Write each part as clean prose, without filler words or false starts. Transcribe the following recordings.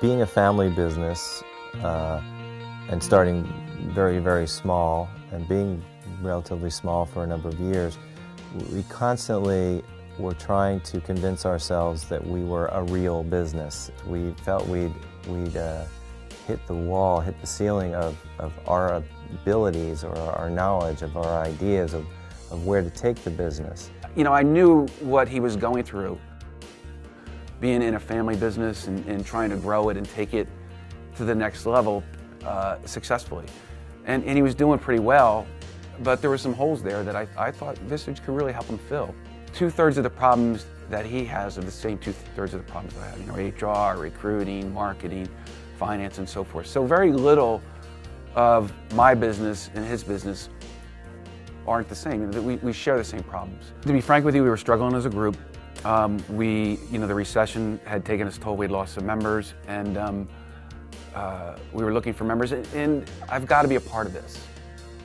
Being a family business and starting very, very small and being relatively small for a number of years, we constantly were trying to convince ourselves that we were a real business. We felt we'd hit the wall, hit the ceiling of our abilities or our knowledge, of our ideas of where to take the business. You know, I knew what he was going through, being in a family business and trying to grow it and take it to the next level successfully. And he was doing pretty well, but there were some holes there that I thought Vistage could really help him fill. 2/3 of the problems that he has are the same 2/3 of the problems I have. You know, HR, recruiting, marketing, finance, and so forth. So very little of my business and his business aren't the same. We share the same problems. To be frank with you, we were struggling as a group. The recession had taken its toll. We'd lost some members, and we were looking for members. And I've got to be a part of this.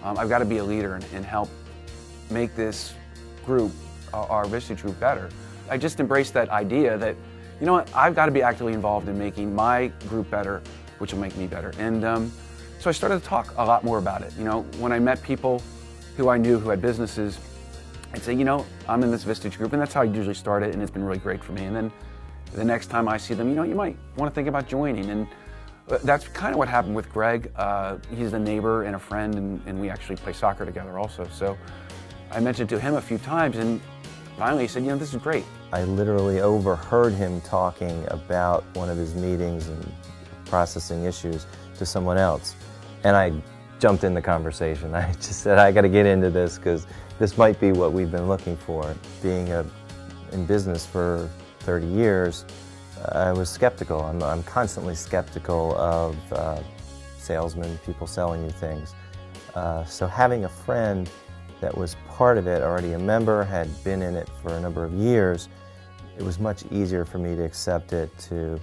I've got to be a leader and help make this group, our Vistage group, better. I just embraced that idea that, you know what, I've got to be actively involved in making my group better, which will make me better. And so I started to talk a lot more about it. You know, when I met people who I knew who had businesses, I'd say, you know, I'm in this Vistage group, and that's how I usually start it, and it's been really great for me. And then the next time I see them, you know, you might want to think about joining. And that's kind of what happened with Greg. He's a neighbor and a friend, and we actually play soccer together also. So I mentioned to him a few times, and finally he said, you know, this is great. I literally overheard him talking about one of his meetings and processing issues to someone else. And I jumped in the conversation. I just said, I got to get into this because this might be what we've been looking for. Being in business for 30 years, I was skeptical. I'm constantly skeptical of salesmen, people selling you things. So having a friend that was part of it, already a member, had been in it for a number of years, it was much easier for me to accept it, to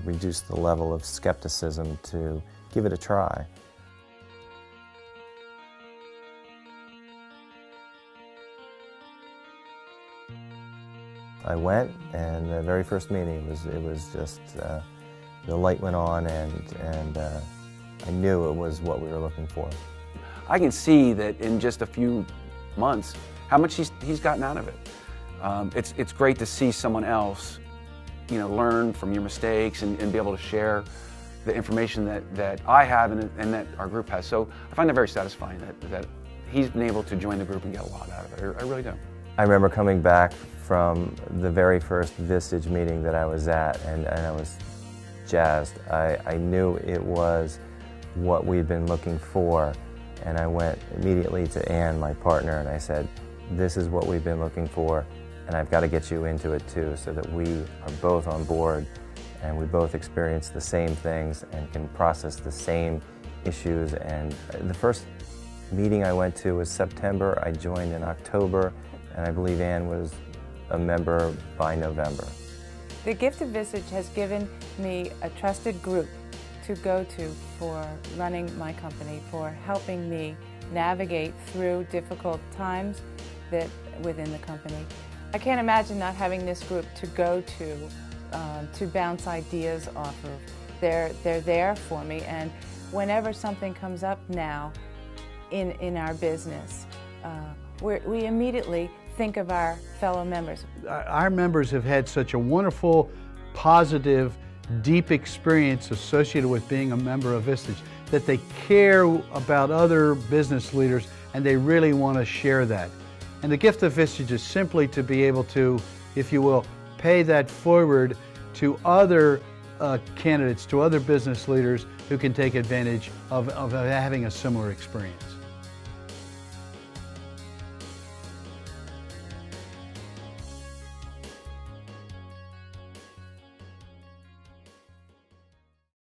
reduce the level of skepticism, to give it a try. I went, and the very first meeting, it was just, the light went on, and I knew it was what we were looking for. I can see that in just a few months how much he's gotten out of it. It's great to see someone else, you know, learn from your mistakes and be able to share the information that I have and that our group has. So I find that very satisfying that he's been able to join the group and get a lot out of it. I really do. I remember coming back from the very first Vistage meeting that I was at, and I was jazzed. I knew it was what we'd been looking for, and I went immediately to Ann, my partner, and I said, this is what we've been looking for, and I've got to get you into it too, so that we are both on board and we both experience the same things and can process the same issues. And the first meeting I went to was September. I joined in October, and I believe Ann was a member by November. The gift of Vistage has given me a trusted group to go to for running my company, for helping me navigate through difficult times within the company. I can't imagine not having this group to go to bounce ideas off of. They're there for me, and whenever something comes up now in our business, we immediately think of our fellow members. Our members have had such a wonderful, positive, deep experience associated with being a member of Vistage that they care about other business leaders and they really want to share that. And the gift of Vistage is simply to be able to, if you will, pay that forward to other candidates, to other business leaders who can take advantage of having a similar experience.